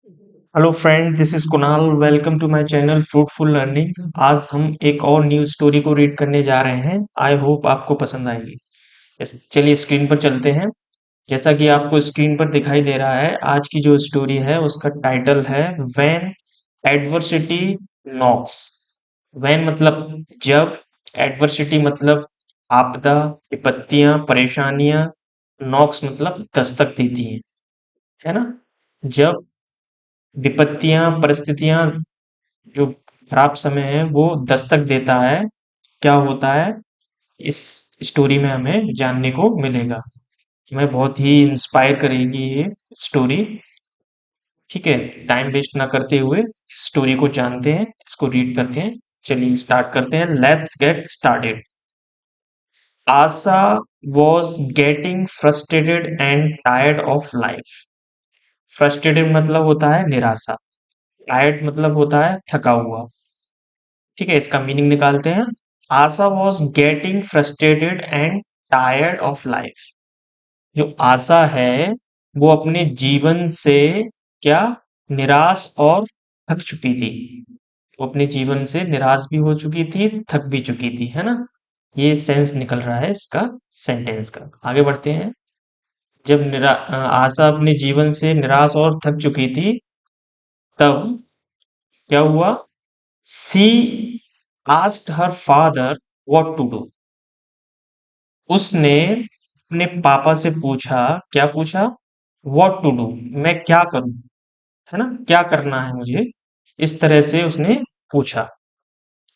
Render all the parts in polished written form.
Hello friend, this is Kunal. Welcome to my channel fruitful learning. आज हम एक और न्यू स्टोरी को रीड करने जा रहे हैं। आई होप आपको पसंद आएगी। चलिए स्क्रीन पर चलते हैं। जैसा कि आपको स्क्रीन पर दिखाई दे रहा है, आज की जो स्टोरी है उसका टाइटल है व्हेन एडवर्सिटी नॉक्स। व्हेन मतलब जब, एडवर्सिटी मतलब आपदा, विपत्तियां, परेशानियां, नॉक्स मतलब दस्तक देती हैं, है ना। जब विपत्तियां, परिस्थितियां, जो खराब समय है वो दस्तक देता है, क्या होता है इस स्टोरी में हमें जानने को मिलेगा। हमें बहुत ही इंस्पायर करेगी ये स्टोरी। ठीक है, टाइम वेस्ट ना करते हुए इस स्टोरी को जानते हैं, इसको रीड करते हैं। चलिए स्टार्ट करते हैं। Let's get started. Asha was getting frustrated and tired of life. Frustrated मतलब होता है निराशा, टायर्ड मतलब होता है थका हुआ। ठीक है, इसका मीनिंग निकालते हैं। Asha was getting frustrated and tired of life. जो आशा है वो अपने जीवन से क्या, निराश और थक चुकी थी। वो अपने जीवन से निराश भी हो चुकी थी, थक भी चुकी थी, है ना। ये सेंस निकल रहा है इसका, सेंटेंस का। आगे बढ़ते हैं। जब आशा अपने जीवन से निराश और थक चुकी थी, तब क्या हुआ? She asked her father what to do. उसने अपने पापा से पूछा, क्या पूछा? व्हाट टू डू, मैं क्या करूं, है ना, क्या करना है मुझे, इस तरह से उसने पूछा।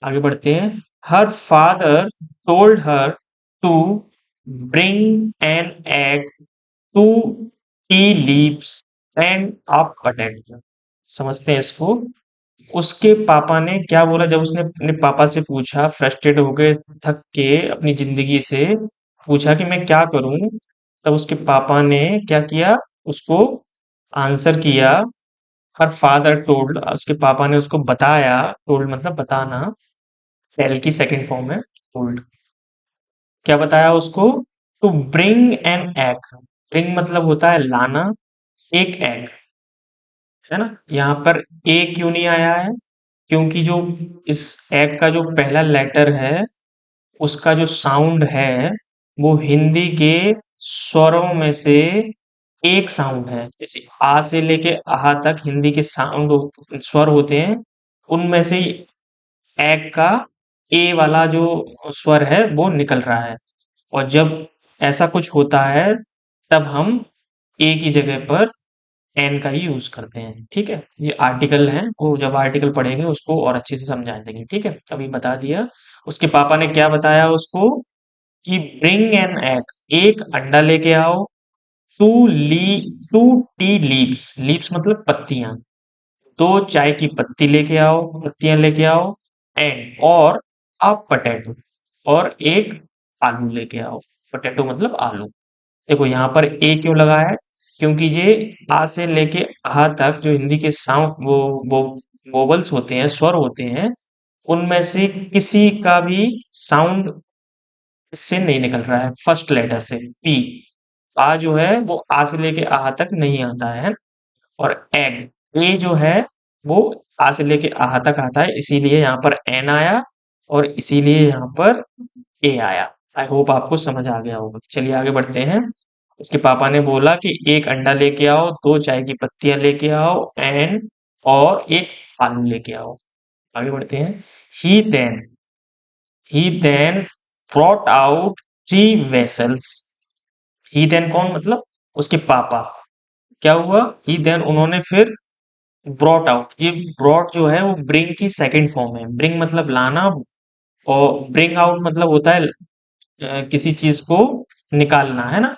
आगे बढ़ते हैं। Her father told her to bring an egg, two tea leaves and a potato. समझते हैं इसको। उसके पापा ने क्या बोला जब उसने अपने पापा से पूछा, फ्रस्ट्रेट हो गए, थक के अपनी जिंदगी से पूछा कि मैं क्या करूं, तब उसके पापा ने क्या किया? उसको आंसर किया। हर फादर टोल्ड, उसके पापा ने उसको बताया। टोल्ड मतलब बताना, टेल की सेकंड फॉर्म है टोल्ड। क्या बताया उसको? To bring an egg. Bring मतलब होता है लाना, एक एग, है ना। यहाँ पर ए क्यों नहीं आया है? क्योंकि जो इस एग का जो पहला लेटर है, उसका जो साउंड है वो हिंदी के स्वरों में से एक साउंड है। जैसे आ से लेके आहा तक हिंदी के स्वर होते हैं, उनमें से एग का ए वाला जो स्वर है वो निकल रहा है। और जब ऐसा कुछ होता है तब हम ए की जगह पर एन का ही यूज करते हैं। ठीक है, ये आर्टिकल है, वो जब आर्टिकल पढ़ेंगे उसको और अच्छे से समझा देंगे। ठीक है, अभी बता दिया। उसके पापा ने क्या बताया उसको? कि ब्रिंग एन एग, एक अंडा लेके आओ। टू टी लीव्स, लीव्स मतलब पत्तियां। दो चाय की पत्ती लेके आओ, पत्तियां लेके आओ। एंड और अ पटेटो, और एक आलू लेके आओ। पटेटो मतलब आलू। देखो यहाँ पर ए क्यों लगा है? क्योंकि ये आ से लेके आ तक जो हिंदी के साउंड वो वोवल्स होते हैं, स्वर होते हैं, उनमें से किसी का भी साउंड इससे नहीं निकल रहा है, फर्स्ट लेटर से पी। आ जो है वो आ से लेके आ तक नहीं आता है। और एग, ए जो है वो आ से लेके आ तक आता है, इसीलिए यहाँ पर एन आया, और इसीलिए यहाँ पर ए आया। आई होप आपको समझ आ गया होगा। चलिए आगे बढ़ते हैं। उसके पापा ने बोला कि एक अंडा लेके आओ, दो चाय की पत्तियां लेके आओ, एंड और एक आलू लेके आओ। आगे बढ़ते हैं। He then he then brought out three vessels. He then कौन? मतलब उसके पापा। क्या हुआ? ही देन उन्होंने फिर ब्रॉट आउट, ये ब्रॉट जो है वो ब्रिंग की सेकंड फॉर्म है। ब्रिंग मतलब लाना, और ब्रिंग आउट मतलब होता है किसी चीज को निकालना, है ना।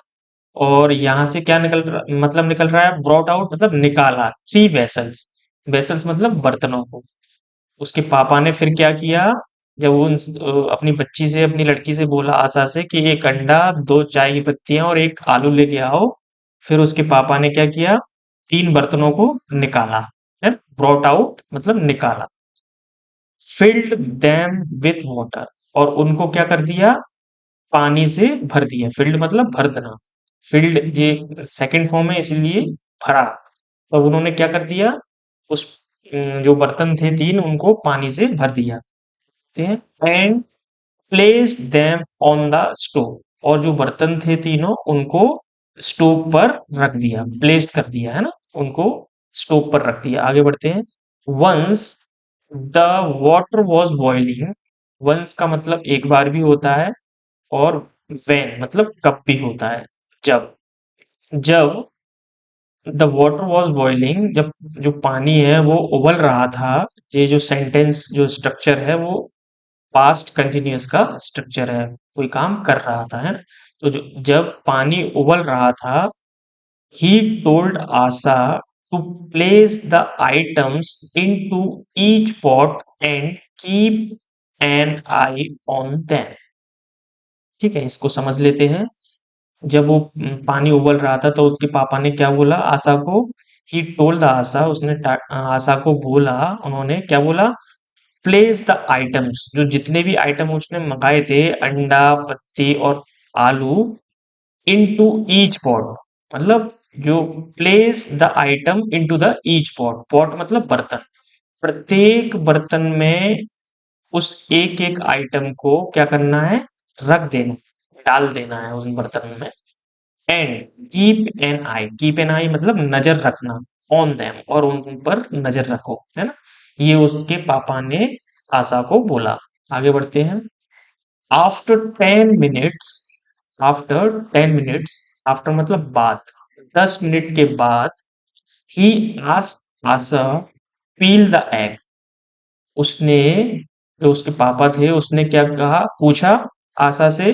और यहाँ से क्या निकल रहा, मतलब निकल रहा है ब्रॉट आउट मतलब निकाला, थ्री वेसल्स। वेसल्स मतलब बर्तनों को। उसके पापा ने फिर क्या किया? जब वो अपनी बच्ची से, अपनी लड़की से बोला आशा से कि एक अंडा, दो चाय की पत्तियां और एक आलू लेके आओ, फिर उसके पापा ने क्या किया? तीन बर्तनों को निकाला, है। ब्रॉट आउट मतलब निकाला। फिल्ड देम विथ वाटर, और उनको क्या कर दिया? पानी से भर दिया। फिल्ड मतलब भर देना। फिल्ड ये सेकंड फॉर्म है, इसलिए भरा। तब उन्होंने क्या कर दिया, उस जो बर्तन थे 3 उनको पानी से भर दिया, ठीक है, and placed them on the stove, और जो बर्तन थे तीनों उनको स्टोव पर रख दिया, प्लेस्ड कर दिया है ना, उनको स्टोव पर रख दिया। आगे बढ़ते हैं। Once the water was boiling, once का मतलब एक बार भी होता है, और व्हेन मतलब कब भी होता है, जब। जब द वाटर वॉज बॉइलिंग, जब जो पानी है वो उबल रहा था, ये जो सेंटेंस जो स्ट्रक्चर है वो पास्ट कंटिन्यूअस का स्ट्रक्चर है, कोई काम कर रहा था, है ना। तो जब पानी उबल रहा था, he told Asha to place the items into each pot and keep an eye on them. ठीक है, इसको समझ लेते हैं। जब वो पानी उबल रहा था तो उसके पापा ने क्या बोला आशा को, ही टोल्ड आशा, उसने आशा को बोला, उन्होंने क्या बोला, प्लेस द आइटम्स, जो जितने भी आइटम उसने मंगाए थे, अंडा, पत्ती और आलू, इनटू ईच पॉट, मतलब जो place the item into the each pot, pot मतलब बर्तन, प्रत्येक बर्तन में उस एक एक आइटम को क्या करना है, रख देना, डाल देना है उस बर्तन में। एंड कीप एन आई मतलब नजर रखना, ऑन देम, और उन पर नजर रखो, है ना। ये उसके पापा ने आशा को बोला। आगे बढ़ते हैं। आफ्टर 10 मिनट्स, आफ्टर मतलब बाद, 10 मिनट के बाद, he asked Asha peel the egg, उसने, जो उसके पापा थे, उसने क्या कहा, पूछा आशा से,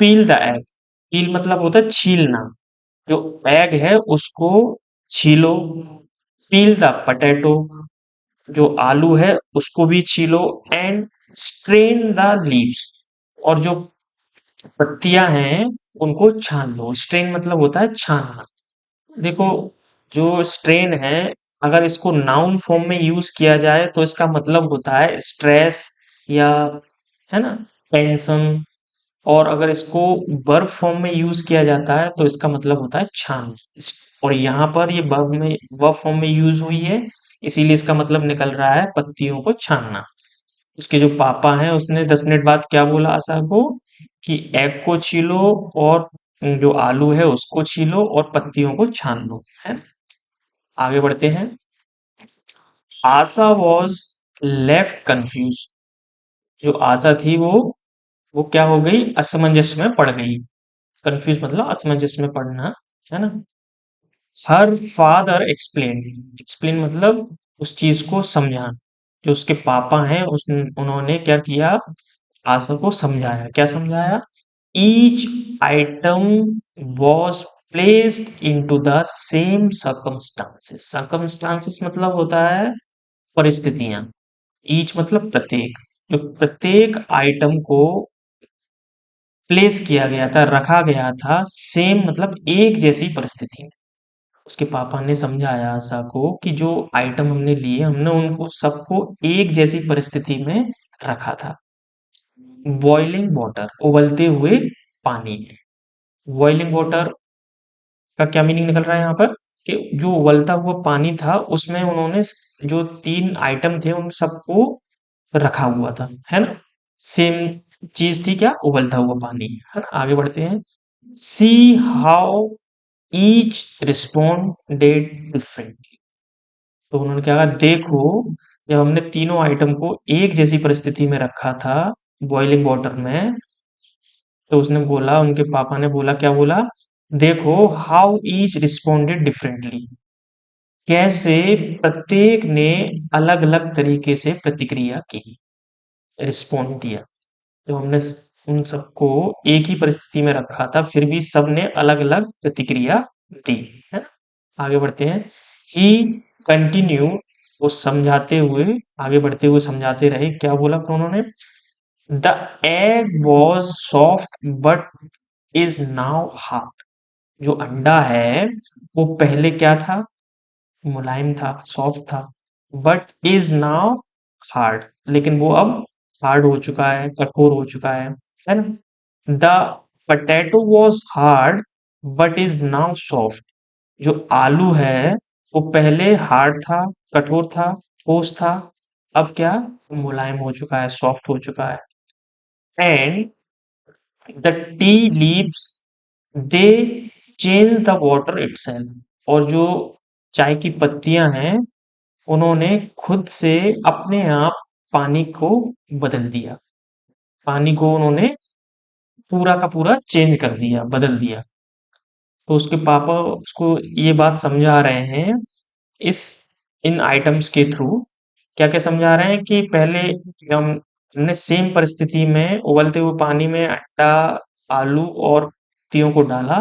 पील द एग, पील मतलब होता है छीलना, जो एग है उसको छीलो। पील द पटेटो, जो आलू है उसको भी छीलो। एंड स्ट्रेन द लीव्स, और जो पत्तियां हैं उनको छान लो। स्ट्रेन मतलब होता है छानना। देखो, जो स्ट्रेन है, अगर इसको नाउन फॉर्म में यूज किया जाए तो इसका मतलब होता है स्ट्रेस, या, है ना, टेंशन। और अगर इसको वर्ब फॉर्म में यूज किया जाता है तो इसका मतलब होता है छान। और यहाँ पर ये वर्ब फॉर्म में यूज हुई है, इसीलिए इसका मतलब निकल रहा है पत्तियों को छानना। उसके जो पापा हैं उसने 10 मिनट बाद क्या बोला आशा को, कि एग को छीलो, और जो आलू है उसको छीलो और पत्तियों को छान लो, है ना। आगे बढ़ते हैं। आशा वॉज लेफ्ट कंफ्यूज, जो आशा थी वो क्या हो गई, असमंजस में पड़ गई। कंफ्यूज मतलब असमंजस में पड़ना, है ना। हर फादर एक्सप्लेन, एक्सप्लेन मतलब उस चीज को समझाना, जो उसके पापा हैं उन्होंने क्या किया, आशा को समझाया। क्या समझाया, each item was placed into the same circumstances, circumstances मतलब होता है परिस्थितियां, ईच मतलब प्रत्येक, जो प्रत्येक आइटम को प्लेस किया गया था, रखा गया था, सेम मतलब एक जैसी परिस्थिति में। उसके पापा ने समझाया आशा को कि जो आइटम हमने लिए, हमने उनको सबको एक जैसी परिस्थिति में रखा था। बॉइलिंग वाटर, उबलते हुए पानी। बॉइलिंग वाटर का क्या मीनिंग निकल रहा है यहाँ पर, कि जो उबलता हुआ पानी था उसमें उन्होंने जो 3 आइटम थे उन सबको रखा हुआ था, है ना। सेम चीज थी, क्या, उबलता हुआ पानी, है ना। आगे बढ़ते हैं। See how each responded differently, तो उन्होंने क्या कहा, देखो, जब हमने तीनों आइटम को एक जैसी परिस्थिति में रखा था बॉइलिंग वाटर में, तो उसने बोला, उनके पापा ने बोला, क्या बोला, देखो, हाउ ईच रिस्पॉन्डेड डिफरेंटली, कैसे प्रत्येक ने अलग अलग तरीके से प्रतिक्रिया की, रिस्पॉन्ड दिया। जो हमने उन सबको एक ही परिस्थिति में रखा था फिर भी सबने अलग अलग प्रतिक्रिया दी, है ना। आगे बढ़ते हैं। ही कंटिन्यू, वो समझाते हुए, आगे बढ़ते हुए समझाते रहे, क्या बोला फिर उन्होंने, the egg was soft but is now hard, जो अंडा है वो पहले क्या था, मुलायम था, सॉफ्ट था, बट इज नाउ हार्ड, लेकिन वो अब हार्ड हो चुका है, कठोर हो चुका है ना। The potato was hard but is now soft, जो आलू है वो पहले हार्ड था, कठोर था, ठोस था, अब क्या मुलायम हो चुका है, सॉफ्ट हो चुका है। And the tea leaves they change the water itself, और जो चाय की पत्तियां हैं उन्होंने खुद से अपने आप पानी को बदल दिया, पानी को उन्होंने पूरा का पूरा चेंज कर दिया, बदल दिया। तो उसके पापा उसको ये बात समझा रहे हैं इस इन आइटम्स के थ्रू। क्या क्या समझा रहे हैं कि पहले हम हमने सेम परिस्थिति में उबलते हुए पानी में अंडा, आलू और पत्तियों को डाला,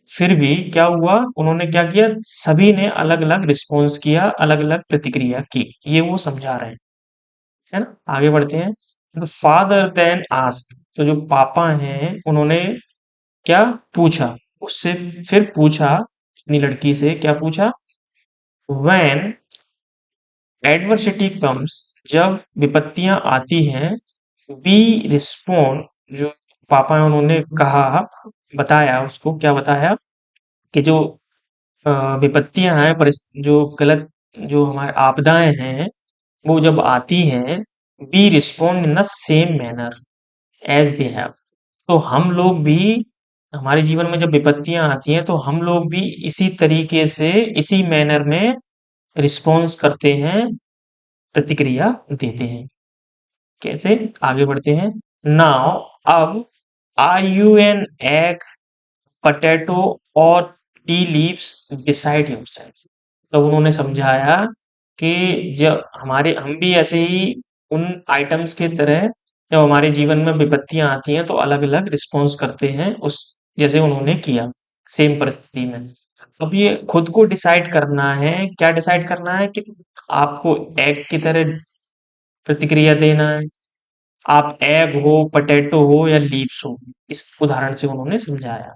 फिर भी क्या हुआ, उन्होंने क्या किया, सभी ने अलग अलग रिस्पॉन्स किया, अलग अलग प्रतिक्रिया की, ये वो समझा रहे हैं, है ना। आगे बढ़ते हैं। तो फादर देन आस्क, तो जो पापा हैं उन्होंने क्या पूछा, उससे फिर पूछा अपनी लड़की से, क्या पूछा, व्हेन एडवर्सिटी कम्स, जब विपत्तियां आती हैं, बी रिस्पोंड, जो पापा हैं उन्होंने कहा, बताया, उसको क्या बताया कि जो विपत्तियां हैं, जो गलत, जो हमारे आपदाएं हैं, वो जब आती हैं, be respond in the same manner as they have, तो हम लोग भी, हमारे जीवन में जब विपत्तियां आती हैं तो हम लोग भी इसी तरीके से, इसी मैनर में रिस्पॉन्स करते हैं, प्रतिक्रिया देते हैं। कैसे, आगे बढ़ते हैं। नाउ, अब, are you an egg, potato और टी लीव्स, डिसाइड योरसेल्फ। तब उन्होंने समझाया कि जब हमारे, हम भी ऐसे ही उन आइटम्स की तरह, जब हमारे जीवन में विपत्तियां आती हैं तो अलग अलग रिस्पॉन्स करते हैं, उस जैसे उन्होंने किया सेम परिस्थिति में। अब ये खुद को डिसाइड करना है, क्या डिसाइड करना है कि आपको एग की तरह प्रतिक्रिया देना है, आप एग हो, पोटैटो हो या लीव्स हो, इस उदाहरण से उन्होंने समझाया।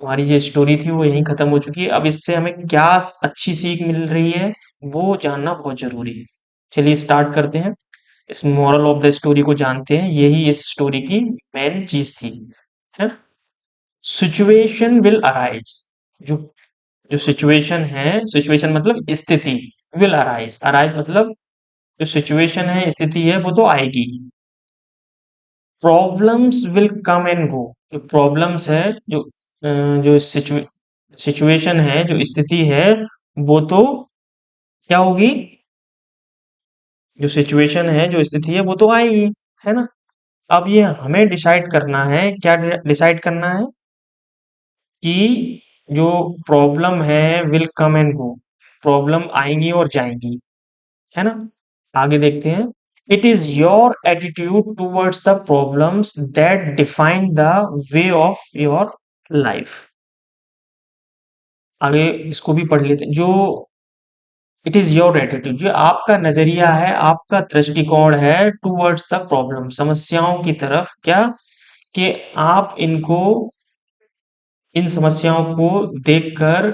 हमारी जो स्टोरी थी वो यहीं खत्म हो चुकी है। अब इससे हमें क्या अच्छी सीख मिल रही है, वो जानना बहुत जरूरी है। चलिए स्टार्ट करते हैं, इस मोरल ऑफ द स्टोरी को जानते हैं, यही इस स्टोरी की मेन चीज थी, है। सिचुएशन विल अराइज, जो जो सिचुएशन है, सिचुएशन मतलब स्थिति, विल अराइज, अराइज मतलब जो सिचुएशन है, स्थिति है, वो तो आएगी। Problems will come and go, जो प्रॉब्लम्स है, जो सिचुएशन है, जो स्थिति है, वो तो क्या होगी, जो सिचुएशन है, जो स्थिति है, वो तो आएगी, है ना। अब ये हमें डिसाइड करना है, क्या डिसाइड करना है कि जो प्रॉब्लम है will come and go, problem आएंगी और जाएंगी, है ना। आगे देखते हैं। It is your attitude towards the problems that define the way of your life. आगे इसको भी पढ़ लेते हैं। जो इट इज योर एटीट्यूड, जो आपका नजरिया है, आपका दृष्टिकोण है, टूवर्ड्स द प्रॉब्लम, समस्याओं की तरफ, क्या कि आप इनको, इन समस्याओं को देखकर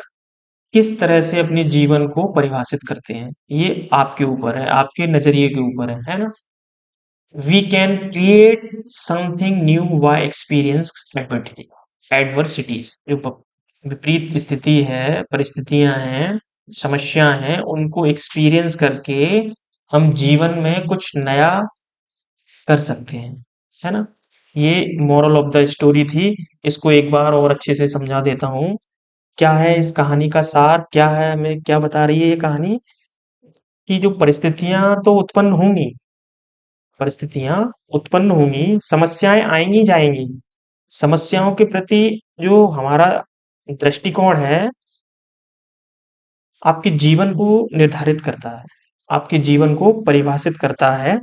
किस तरह से अपने जीवन को परिभाषित करते हैं, ये आपके ऊपर है, आपके नजरिए के ऊपर है ना। We can create something new by experience adversities, जो विपरीत स्थिति है, परिस्थितियां हैं, समस्या हैं, उनको एक्सपीरियंस करके हम जीवन में कुछ नया कर सकते हैं, है ना। ये मोरल ऑफ द स्टोरी थी। इसको एक बार और अच्छे से समझा देता हूँ। क्या है इस कहानी का सार, क्या है, हमें क्या बता रही है ये कहानी, कि जो परिस्थितियां तो उत्पन्न होंगी, परिस्थितियां उत्पन्न होंगी, समस्याएं आएंगी जाएंगी, समस्याओं के प्रति जो हमारा दृष्टिकोण है, आपके जीवन को निर्धारित करता है, आपके जीवन को परिभाषित करता है।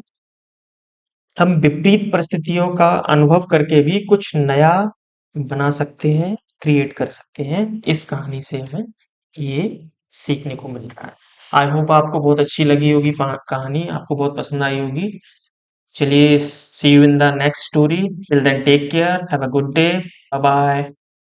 हम विपरीत परिस्थितियों का अनुभव करके भी कुछ नया बना सकते हैं, क्रिएट कर सकते हैं। इस कहानी से हमें ये सीखने को मिल रहा है। आई होप आपको बहुत अच्छी लगी होगी, कहानी आपको बहुत पसंद आई होगी। चलिए, see you in the next story, till then take care, have a good day, bye bye.